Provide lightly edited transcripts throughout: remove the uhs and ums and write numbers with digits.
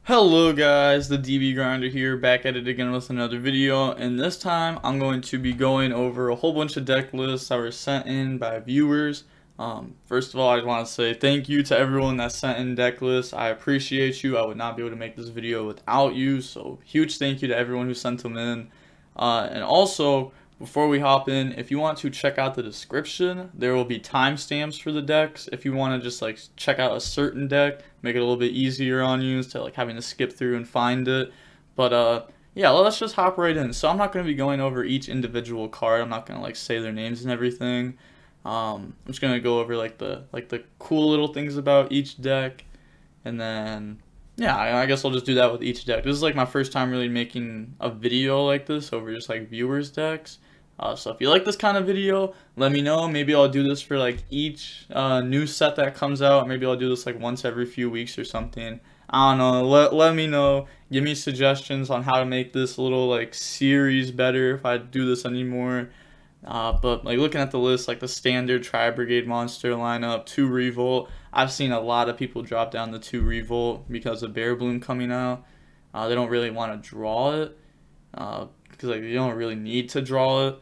Hello guys, the DB Grinder here, back at it again with another video, and this time I'm going to be going over a whole bunch of deck lists that were sent in by viewers. First of all, I just want to say thank you to everyone that sent in deck lists. I appreciate you. I would not be able to make this video without you, so huge thank you to everyone who sent them in. And also, before we hop in, if you want to check out the description, there will be timestamps for the decks. If you want to just like check out a certain deck, make it a little bit easier on you instead of like having to skip through and find it. But yeah, let's just hop right in. So I'm not going to be going over each individual card. I'm not going to like say their names and everything. I'm just going to go over like the cool little things about each deck, and then yeah, I guess I'll just do that with each deck. This is like my first time really making a video like this over just like viewers' decks. So if you like this kind of video, let me know. Maybe I'll do this for like each new set that comes out. Maybe I'll do this like once every few weeks or something. I don't know. Let me know. Give me suggestions on how to make this little like series better if I do this anymore. But like looking at the list, like the standard Tri-Brigade monster lineup, 2 Revolt. I've seen a lot of people drop down the 2 Revolt because of Bear Bloom coming out. They don't really want to draw it because like you don't really need to draw it.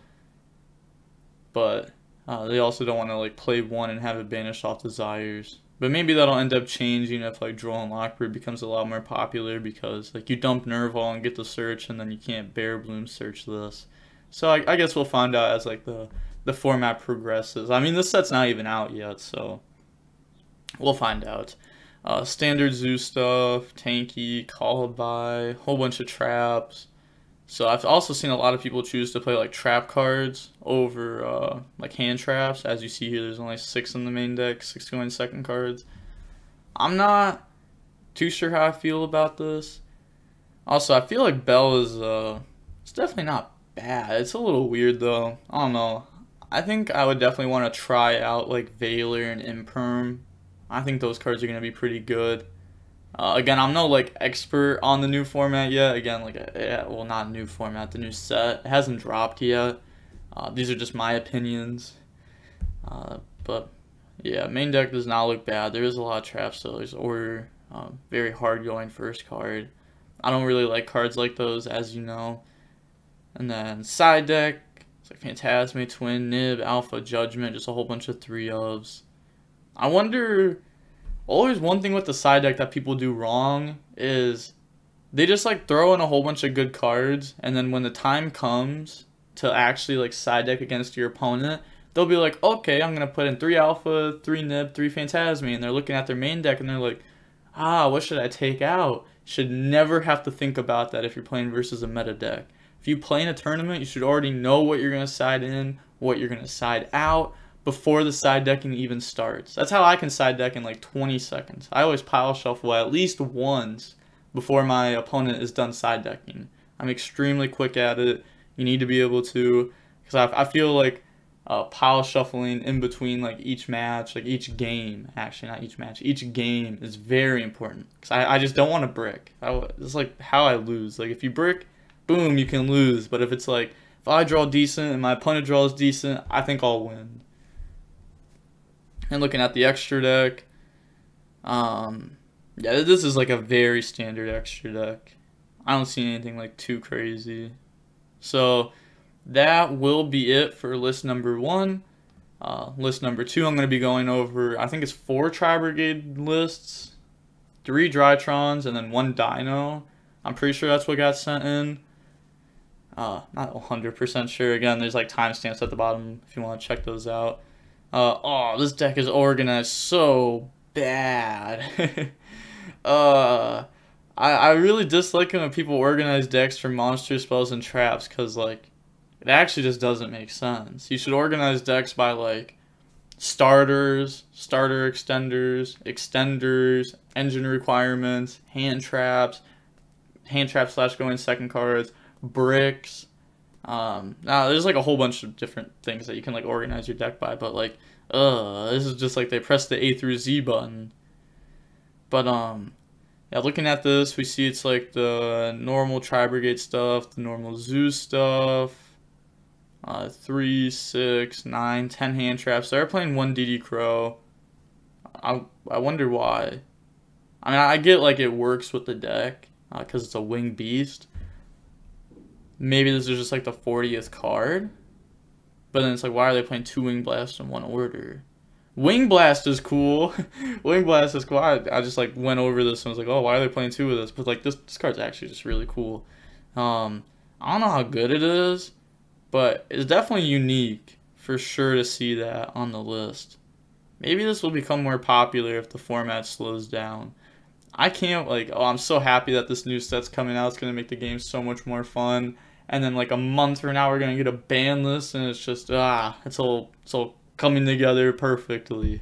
But they also don't want to like play 1 and have it banished off Desires. But maybe that'll end up changing if like Droll and Lockbird becomes a lot more popular, because like you dump Nerval and get the search, and then you can't Bear Bloom search this. So I guess we'll find out as like the format progresses. I mean, this set's not even out yet, so we'll find out. Standard zoo stuff, tanky, call by, whole bunch of traps. So I've also seen a lot of people choose to play like trap cards over like hand traps. As you see here, there's only 6 in the main deck, 6 going second cards. I'm not too sure how I feel about this. Also, I feel like Bell is it's definitely not bad. It's a little weird though. I don't know. I think I would definitely want to try out like Valor and Imperm. I think those cards are going to be pretty good. Again, I'm no like expert on the new format yet. Again, like well, not new format, the new set. It hasn't dropped yet. These are just my opinions. But yeah, main deck does not look bad. There is a lot of traps, so there's Order, very hard going first card. I don't really like cards like those, as you know. And then side deck, it's like Phantasme, Twin, Nib, Alpha, Judgment, just a whole bunch of 3-ofs. I wonder. Always one thing with the side deck that people do wrong is they just like throw in a whole bunch of good cards, and then when the time comes to actually like side deck against your opponent, they'll be like, okay, I'm gonna put in 3 Alpha, 3 Nib, 3 Phantasme, and they're looking at their main deck and they're like, what should I take out? Should never have to think about that if you're playing versus a meta deck. If you play in a tournament, you should already know what you're gonna side in, what you're gonna side out, before the side decking even starts. That's how I can side deck in like 20 seconds. I always pile shuffle at least once before my opponent is done side decking. I'm extremely quick at it. You need to be able to, because I feel like pile shuffling in between like each match, like each game, actually not each match, each game is very important. Because I just don't want to brick. It's like how I lose. Like if you brick, boom, you can lose. But if it's like, if I draw decent and my opponent draws decent, I think I'll win. And looking at the extra deck, yeah, this is like a very standard extra deck. I don't see anything like too crazy. So that will be it for list number 1. List number 2, I'm going to be going over, I think it's 4 Tri-Brigade lists, 3 Drytrons, and then 1 Dino. I'm pretty sure that's what got sent in. Not 100% sure. Again, there's like timestamps at the bottom if you want to check those out. Oh, this deck is organized so bad. I really dislike when people organize decks for monster spells and traps, because like it actually just doesn't make sense. You should organize decks by like starters, starter extenders, engine requirements, hand traps / going second cards, bricks. Now there's like a whole bunch of different things that you can like organize your deck by, but like this is just like they press the A through Z button. But yeah, looking at this, we see it's like the normal Tri-Brigade stuff, the normal zoo stuff, 3, 6, 9, 10 hand traps. They're playing 1 DD Crow. I wonder why. I mean, I get like it works with the deck because it's a wing beast. Maybe this is just like the 40th card. But then it's like, why are they playing 2 Wing Blast in one order? Wing Blast is cool. Wing Blast is cool. I just like went over this and was like, oh, why are they playing 2 of this? But like this card's actually just really cool. I don't know how good it is, but it's definitely unique for sure to see that on the list. Maybe this will become more popular if the format slows down. I can't like, oh, I'm so happy that this new set's coming out. It's going to make the game so much more fun. And then like a month from now, we're going to get a ban list, and it's just, it's all coming together perfectly.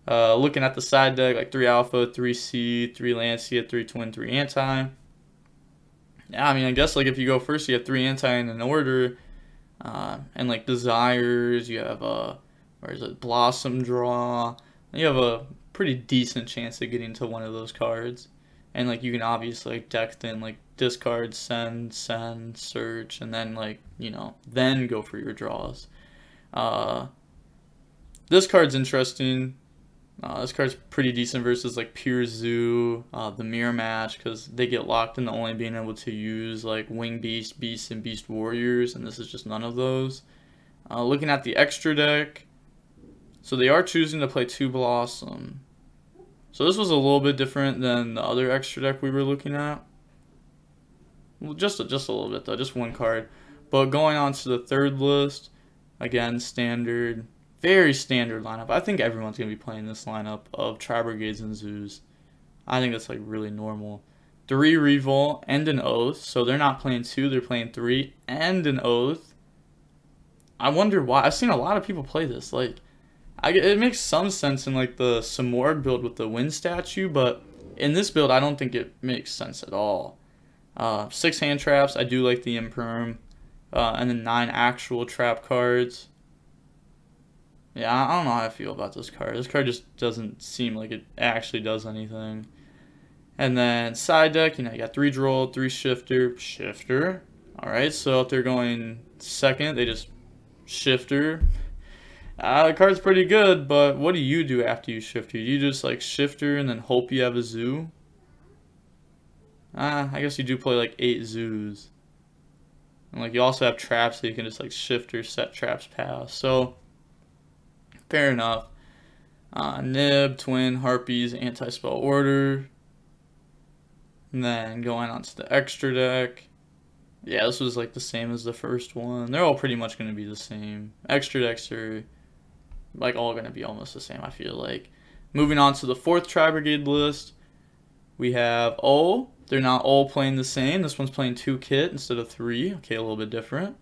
Looking at the side deck, like 3 Alpha, 3 C, 3 Lancia, 3 Twin, 3 Anti. Yeah, I mean, I guess like if you go first, you have 3 Anti in an order. And like Desires, you have where is it, Blossom Draw. You have a pretty decent chance of getting to one of those cards. And like you can obviously like deck in like discard, send, search, and then like, you know, then go for your draws. This card's interesting. This card's pretty decent versus like Pure Zoo, the Mirror Match, because they get locked into only being able to use like Wing Beast, Beast, and Beast Warriors, and this is just none of those. Looking at the extra deck, so they are choosing to play 2 Blossom. So this was a little bit different than the other extra deck we were looking at. Well, just a little bit though, just 1 card. But going on to the third list, again, standard, very standard lineup. I think everyone's going to be playing this lineup of Tri-Brigades and Zoos. I think that's like really normal. 3 Revolt and an Oath, so they're not playing 2, they're playing 3 and an Oath. I wonder why. I've seen a lot of people play this. Like, it makes some sense in like the Samorg build with the Wind Statue, but in this build, I don't think it makes sense at all. 6 hand traps. I do like the Imperm, and then 9 actual trap cards. Yeah, I don't know how I feel about this card. This card just doesn't seem like it actually does anything. And then side deck, you know, you got 3 Droll, 3 Shifter. All right, so if they're going second, they just Shifter. The card's pretty good, but what do you do after you Shifter? You just like Shifter and then hope you have a Zoo? I guess you do play like 8 Zoos. And like you also have traps that you can just like Shifter, set traps, pass. So fair enough. Nib, Twin, Harpies, Anti-Spell Order. And then going on to the extra deck. Yeah, this was like the same as the first one. They're all pretty much going to be the same. Extra decks are like all going to be almost the same, I feel like. Moving on to the 4th Tri-Brigade list. We have they're not all playing the same. This one's playing 2 kit instead of 3. Okay, a little bit different.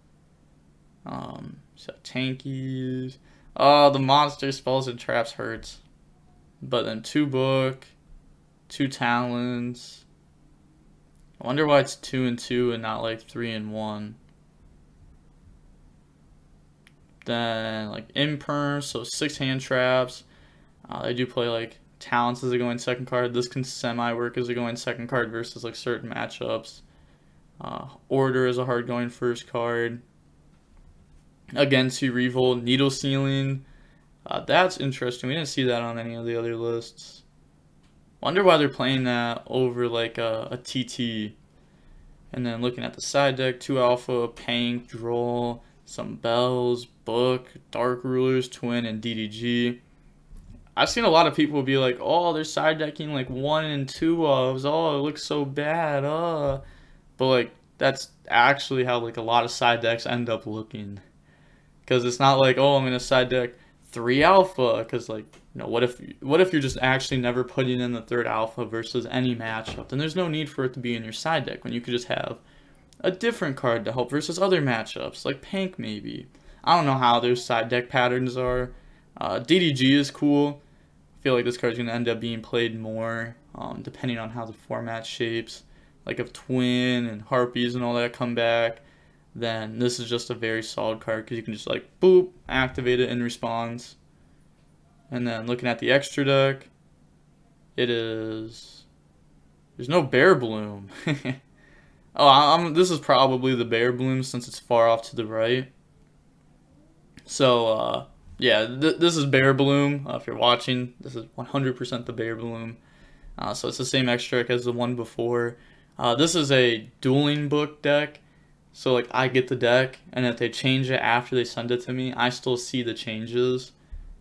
So tankies. Oh, the monster spells and traps hurts. But then 2 book, 2 talons. I wonder why it's 2 and 2 and not like 3 and 1. Then like Imperm, so 6 hand traps. They do play like talents as a going second card. This can semi-work as a going second card versus like certain matchups. Order is a hard going first card. Again, 2 Revolt, Needle Ceiling. That's interesting. We didn't see that on any of the other lists. Wonder why they're playing that over like a TT. And then looking at the side deck, 2 Alpha, Pank, Droll, some Bells, Book, Dark Rulers, Twin, and DDG. I've seen a lot of people be like, oh, they're side decking like 1 and 2 ofs. Oh, it looks so bad. But like that's actually how like a lot of side decks end up looking. Because it's not like, oh, I'm going to side deck 3 Alpha. Because like, you know, what if you're just actually never putting in the 3rd Alpha versus any matchup? Then there's no need for it to be in your side deck when you could just have a different card to help versus other matchups, like Pank maybe. I don't know how their side deck patterns are. DDG is cool. I feel like this card's going to end up being played more, depending on how the format shapes. Like if Twin and Harpies and all that come back, then this is just a very solid card because you can just like, boop, activate it in response. And then looking at the extra deck, there's no Bear Bloom. This is probably the Bear Bloom since it's far off to the right. So, yeah, this is Bear Bloom. If you're watching, this is 100% the Bear Bloom. So it's the same extra deck as the one before. This is a DuelingBook deck. So like I get the deck, and if they change it after they send it to me, I still see the changes.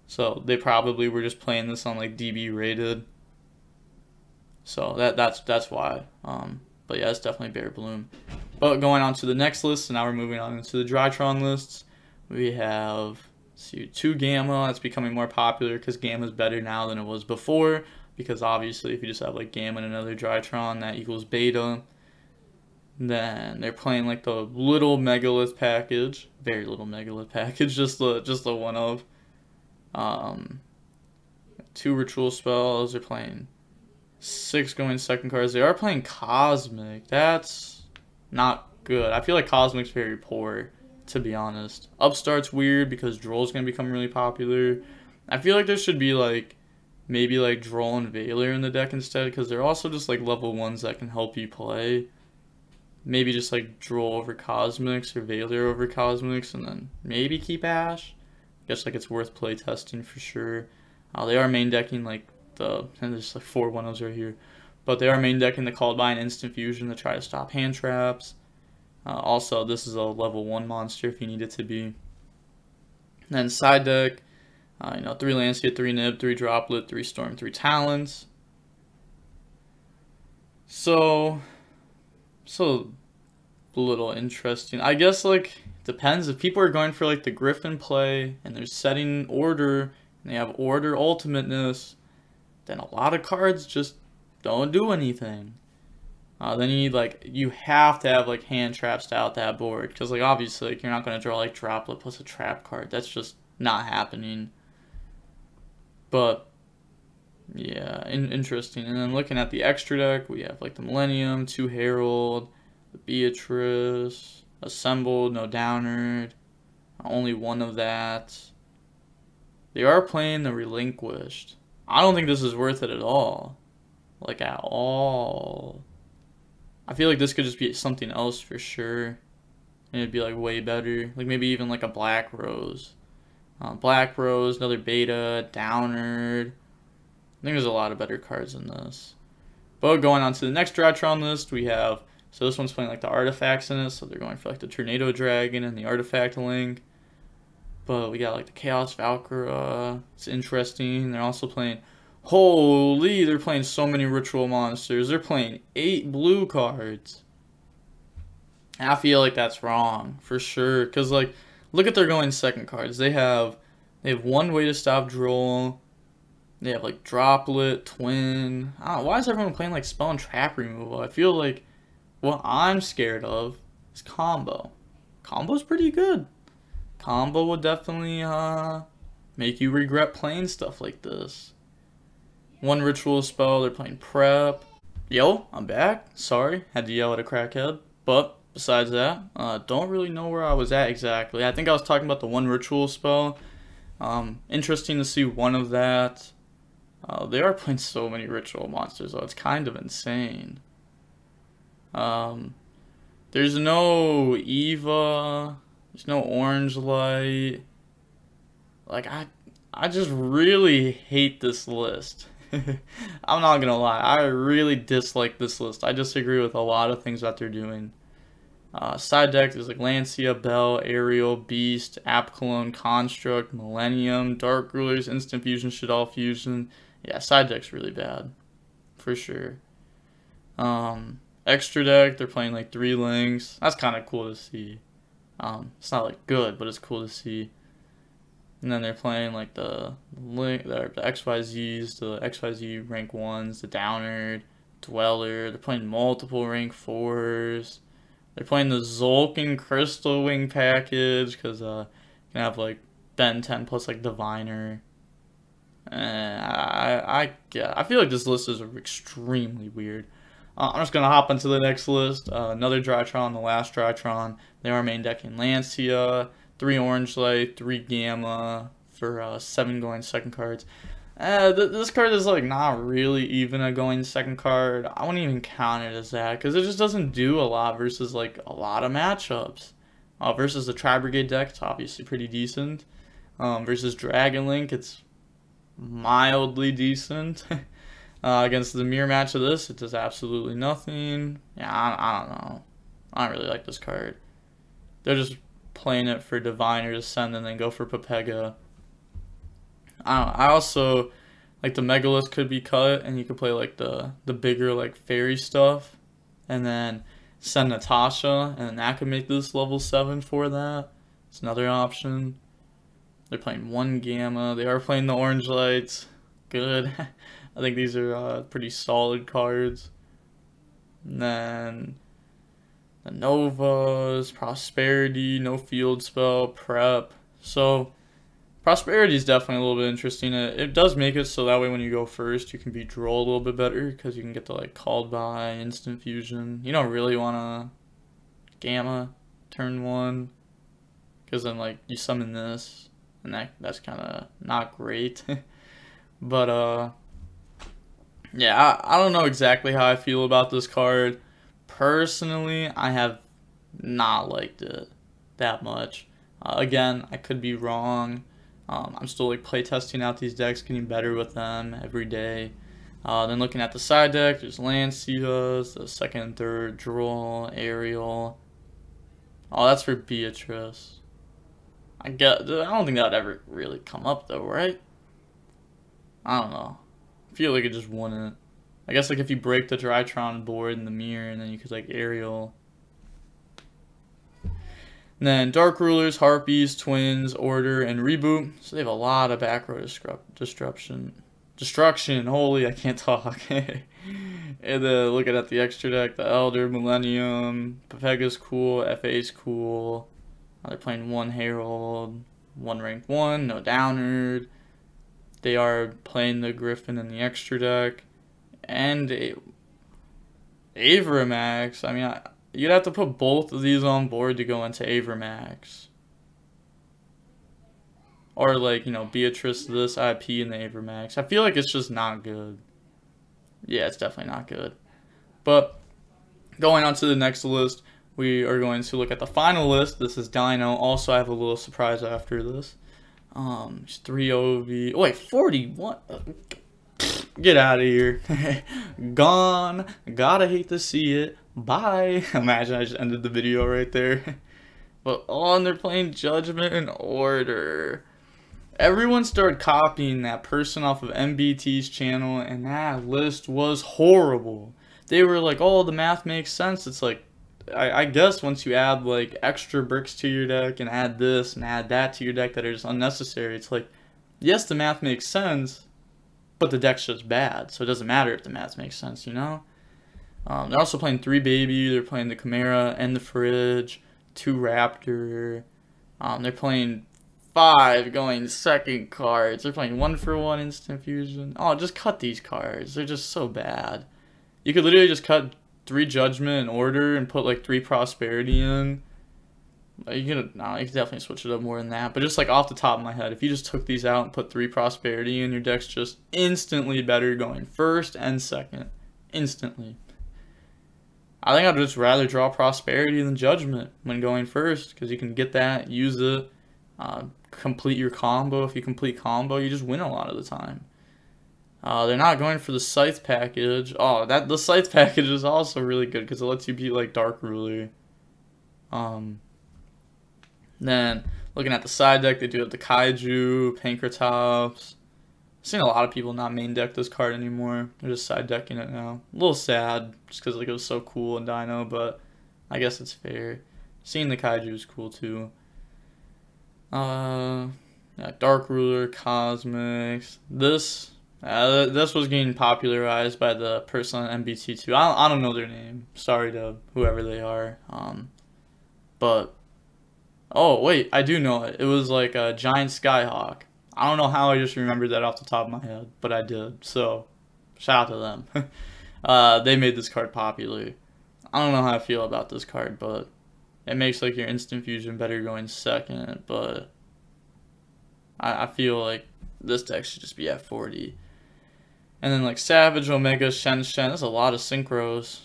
So they probably were just playing this on like DB rated. So that's why. But yeah, it's definitely Bear Bloom. But going on to the next list, so now we're moving on into the Drytron lists. We have, let's see, 2 Gamma. That's becoming more popular because Gamma is better now than it was before. Because obviously, if you just have like Gamma and another Drytron, that equals Beta. Then they're playing like the little Megalith package, very little Megalith package, just the one of. 2 ritual spells. They're playing 6 going second cards. They are playing Cosmic. That's not good. I feel like Cosmic's very poor, to be honest. Upstart's weird because Droll's gonna become really popular. I feel like there should be like maybe like Droll and Veiler in the deck instead, because they're also just like level 1s that can help you play. Maybe just like Droll over Cosmics or Veiler over Cosmics, and then maybe keep Ash. I guess like it's worth play testing for sure. They are main decking like and there's like 4 1-0s right here, but they are main decking the Called by an Instant Fusion to try to stop hand traps. Also, this is a level 1 monster if you need it to be. And then side deck, 3 Lancia, 3 Nib, 3 Droplet, 3 Storm, 3 Talons. So a little interesting. I guess like depends if people are going for like the Griffin play and they're setting order and they have order ultimateness, then a lot of cards just don't do anything. Then you have to have like hand traps out that board, because like obviously like, you're not going to draw like Droplet plus a trap card. That's just not happening. But yeah, interesting. And then looking at the extra deck, we have like the Millennium, 2 Herald, the Beatrice, Assembled, no Downard, only 1 of that. They are playing the Relinquished. I don't think this is worth it at all. Like, at all. I feel like this could just be something else for sure. And it'd be, like, way better. Like, maybe even, like, a Black Rose. Black Rose, another Beta, Downard. I think there's a lot of better cards than this. But going on to the next Drytron list, we have... So this one's playing, like, the artifacts in it. So they're going for, like, the Tornado Dragon and the Artifact Link. But we got like the Chaos Valkyra. It's interesting. They're also playing... Holy, they're playing so many ritual monsters. They're playing 8 blue cards. I feel like that's wrong for sure. Because like, look at their going second cards. They have 1 way to stop Droll. They have like Droplet, Twin. I don't know, why is everyone playing like Spell and Trap removal? I feel like what I'm scared of is Combo. Combo's pretty good. Combo will definitely make you regret playing stuff like this. 1 ritual spell, they're playing Prep. Yo, I'm back. Sorry, had to yell at a crackhead. But besides that, don't really know where I was at exactly. I think I was talking about the 1 ritual spell. Interesting to see 1 of that. They are playing so many ritual monsters though. It's kind of insane. There's no Eva. There's no Orange Light. Like, I just really hate this list. I'm not gonna lie. I really dislike this list. I disagree with a lot of things that they're doing. Side deck, there's like Lancia, Bell, Aerial, Beast, Apcalone, Construct, Millennium, Dark Rulers, Instant Fusion, Shaddoll Fusion. Yeah, side deck's really bad. For sure. Extra deck, they're playing like 3 Links. That's kind of cool to see. It's not like good, but it's cool to see. And then they're playing like the XYZs, the XYZ rank 1s, the Downard, Dweller. They're playing multiple rank 4s. They're playing the Zulkin Crystal Wing package because you can have like Ben 10 plus like Diviner. I feel like this list is extremely weird. I'm just gonna hop into the next list. Another Drytron, the last Drytron. They are main decking Lancia, 3 Orange Light, 3 Gamma for 7 going second cards. This card is like not really even a going second card. I wouldn't even count it as that because it just doesn't do a lot versus like a lot of matchups. Versus the Tri-Brigade deck, it's obviously pretty decent. Versus Dragon Link, it's mildly decent. Against the mirror match of this, it does absolutely nothing. Yeah, I don't know. I don't really like this card. They're just playing it for Divine or Descend and then go for Pepega. I don't know. I also, like, the Megalith could be cut and you could play like the bigger like fairy stuff and then send Natasha and then that could make this level 7 for that. It's another option. They're playing 1 Gamma. They are playing the Orange Lights. Good. I think these are pretty solid cards. And then the Novas, Prosperity, no field spell, Prep. So Prosperity is definitely a little bit interesting. It does make it so that way when you go first, you can be draw a little bit better because you can get the like called by, instant fusion. You don't really want to Gamma turn 1 because then like you summon this and that's kind of not great. But yeah, I don't know exactly how I feel about this card. Personally, I have not liked it that much. Again, I could be wrong. I'm still like playtesting out these decks, getting better with them every day. Then looking at the side deck, there's Lancias, the second and third, Droll, Ariel. Oh, that's for Beatrice. I don't think that would ever really come up though, right? I don't know. I feel like it just wouldn't. I guess like if you break the Drytron board in the mirror and then you could like Ariel. And then Dark Rulers, Harpies, Twins, Order, and Reboot. So they have a lot of back row destruction. Holy, I can't talk. And then looking at the extra deck, the Elder, Millennium, Pepega's cool, FA's cool. They're playing 1 Herald, 1 rank 1, no Downerd. They are playing the Griffin in the extra deck. And Avramax. I mean, you'd have to put both of these on board to go into Avramax. Or like, you know, Beatrice, this IP, and the Avramax. I feel like it's just not good. Yeah, it's definitely not good. But going on to the next list, we are going to look at the final list. This is Dino. Also, I have a little surprise after this. 3 OV. Oh, wait, 41. Get out of here. Gone. Gotta hate to see it. Bye. Imagine I just ended the video right there. But and they're playing Judgment and Order. Everyone started copying that person off of MBT's channel, and that list was horrible. They were like, oh, the math makes sense. It's like, I guess once you add like extra bricks to your deck and add this and add that to your deck that are just unnecessary, it's like, yes, the math makes sense, but the deck's just bad, so it doesn't matter if the math makes sense, you know? They're also playing 3 Baby, they're playing the Chimera and the Fridge, 2 Raptor. They're playing 5 going second cards. They're playing 1 for 1 instant fusion. Oh, just cut these cards. They're just so bad. You could literally just cut 3 Judgment and Order and put like 3 Prosperity in. You could definitely switch it up more than that. But just like off the top of my head, if you just took these out and put 3 Prosperity in, your deck's just instantly better going first and second. Instantly. I think I'd just rather draw Prosperity than Judgment when going first, because you can get that, use it, complete your combo. If you complete combo, you just win a lot of the time. They're not going for the Scythe package. Oh, the Scythe package is also really good because it lets you beat like Dark Ruler. Then looking at the side deck, they do have the Kaiju, Pankratops. I've seen a lot of people not main deck this card anymore. They're just side decking it now. A little sad just because like it was so cool in Dino, but I guess it's fair. Seeing the Kaiju is cool too. Yeah, Dark Ruler, Cosmics. This was getting popularized by the person on MBT2. I don't know their name. Sorry to whoever they are. But oh wait, I do know it. It was like a Giant Skyhawk. I don't know how I just remembered that off the top of my head, but I did. So shout out to them. They made this card popular. I don't know how I feel about this card, but it makes like your instant fusion better going second. But I feel like this deck should just be at 40. And then like Savage, Omega, Shen. There's a lot of synchros.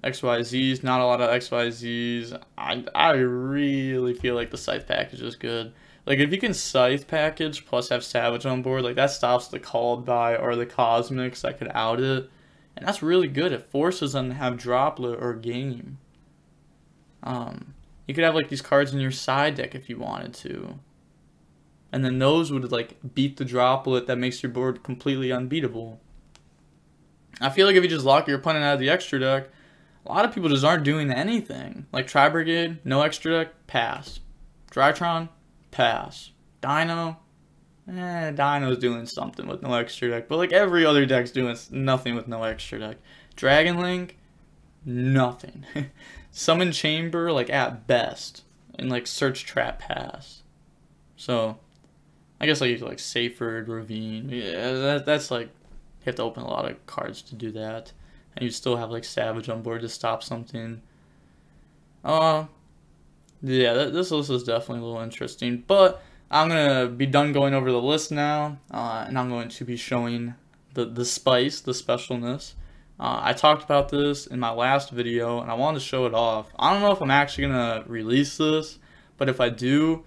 XYZs, not a lot of XYZs. I really feel like the Scythe package is good. Like, if you can Scythe package plus have Savage on board, like, that stops the Called By or the Cosmics that could out it. And that's really good. It forces them to have Droplet or Game. You could have, like, these cards in your side deck if you wanted to. And then those would, like, beat the Droplet that makes your board completely unbeatable. I feel like if you just lock your opponent out of the extra deck, a lot of people just aren't doing anything. Like Tri-Brigade, no extra deck, pass. Drytron, pass. Dino, Dino's doing something with no extra deck. But like every other deck's doing nothing with no extra deck. Dragon Link, nothing. Summon Chamber, like at best. And like Search Trap, pass. So, I guess like you like Seyfried, Ravine. Yeah, that's like, you have to open a lot of cards to do that. And you still have like Savage on board to stop something. Yeah, this list is definitely a little interesting. But I'm going to be done going over the list now. And I'm going to be showing the spice, the specialness. I talked about this in my last video, and I wanted to show it off. I don't know if I'm actually going to release this, but if I do,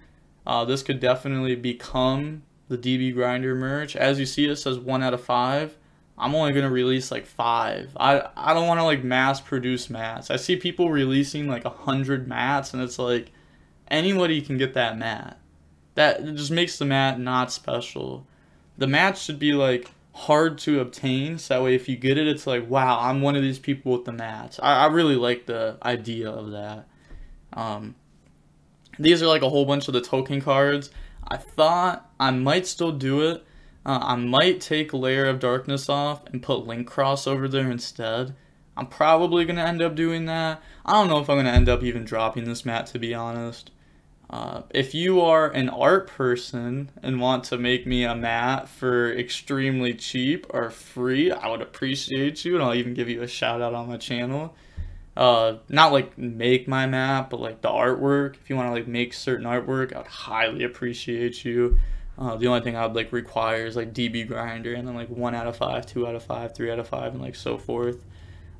this could definitely become the DB Grinder merch. As you see, it says 1 out of 5. I'm only going to release like 5. I don't want to like mass produce mats. I see people releasing like 100 mats, and it's like anybody can get that mat. That just makes the mat not special. The mat should be like hard to obtain, so that way if you get it, it's like, wow, I'm one of these people with the mats. I really like the idea of that. These are like a whole bunch of the token cards. I thought I might still do it. I might take Layer of Darkness off and put Link Cross over there instead. I'm probably going to end up doing that. I don't know if I'm going to end up even dropping this mat, to be honest. If you are an art person and want to make me a mat for extremely cheap or free, I would appreciate you, and I'll even give you a shout out on my channel. Not like make my mat, but like the artwork. If you want to like make certain artwork, I would highly appreciate you. The only thing I would like require is like DB Grinder, and then like 1 out of 5, 2 out of 5, 3 out of 5, and like so forth.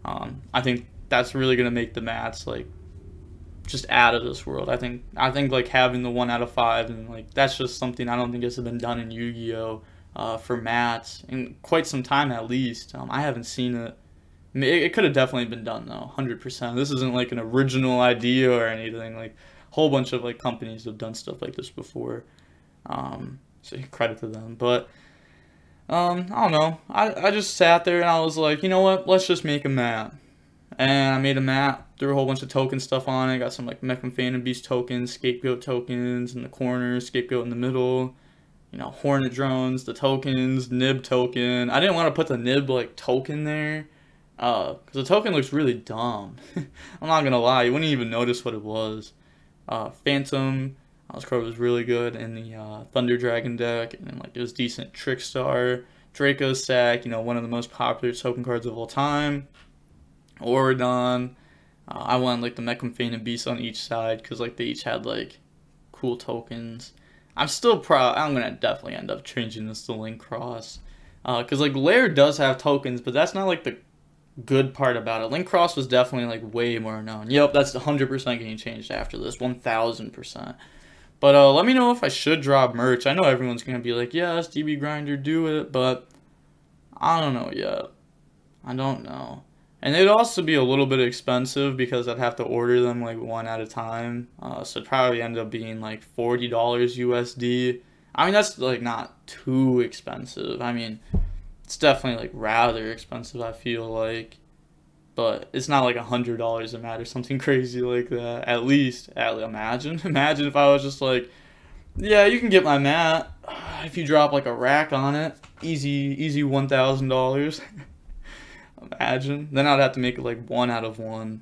I think that's really gonna make the mats like just out of this world. I think like having the 1 out of 5, and like that's just something I don't think has been done in Yu-Gi-Oh! For mats in quite some time at least. I haven't seen it. It could have definitely been done though, 100%. This isn't like an original idea or anything. Like a whole bunch of like companies have done stuff like this before. So credit to them. But I don't know. I just sat there and I was like, you know what? Let's just make a mat. And I made a mat, threw a whole bunch of token stuff on it. Got some like Mech and Phantom Beast tokens, Scapegoat tokens in the corner, Scapegoat in the middle. You know, Hornet drones, the tokens, Nib token. I didn't want to put the Nib like token there. Because the token looks really dumb. I'm not gonna lie, you wouldn't even notice what it was. Phantom, this card was really good in the Thunder Dragon deck, and then like it was decent. Trickstar, Draco Sack, you know, one of the most popular token cards of all time. Oridon, I wanted like the Mech and Phantom Beast on each side because like they each had like cool tokens. I'm still proud. I'm gonna definitely end up changing this to Link Cross, because like Lair does have tokens, but that's not like the good part about it. Link Cross was definitely like way more known. Yep, that's 100% getting changed after this, 1000%. But let me know if I should drop merch. I know everyone's gonna be like, yes, DB Grinder, do it, but I don't know yet. I don't know. And it'd also be a little bit expensive because I'd have to order them like one at a time. So it'd probably end up being like $40 USD. I mean, that's like not too expensive. I mean, it's definitely like rather expensive, I feel like, but it's not like $100 a mat or something crazy like that. At least, imagine if I was just like, yeah, you can get my mat if you drop like a rack on it, easy $1,000. Imagine. Then I'd have to make it like 1 out of 1.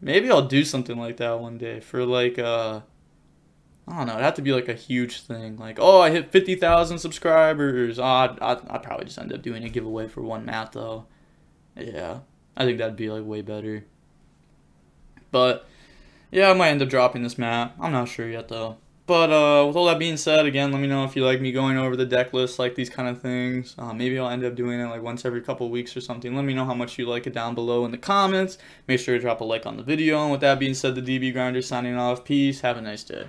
Maybe I'll do something like that one day for like I don't know, it'd have to be like a huge thing. Like, oh, I hit 50,000 subscribers. I'd probably just end up doing a giveaway for 1 mat, though. Yeah, I think that'd be like way better. But, yeah, I might end up dropping this mat. I'm not sure yet, though. But with all that being said, again, let me know if you like me going over the deck list, like these kind of things. Maybe I'll end up doing it like once every couple of weeks or something. Let me know how much you like it down below in the comments. Make sure to drop a like on the video. And with that being said, the DB Grinder signing off. Peace. Have a nice day.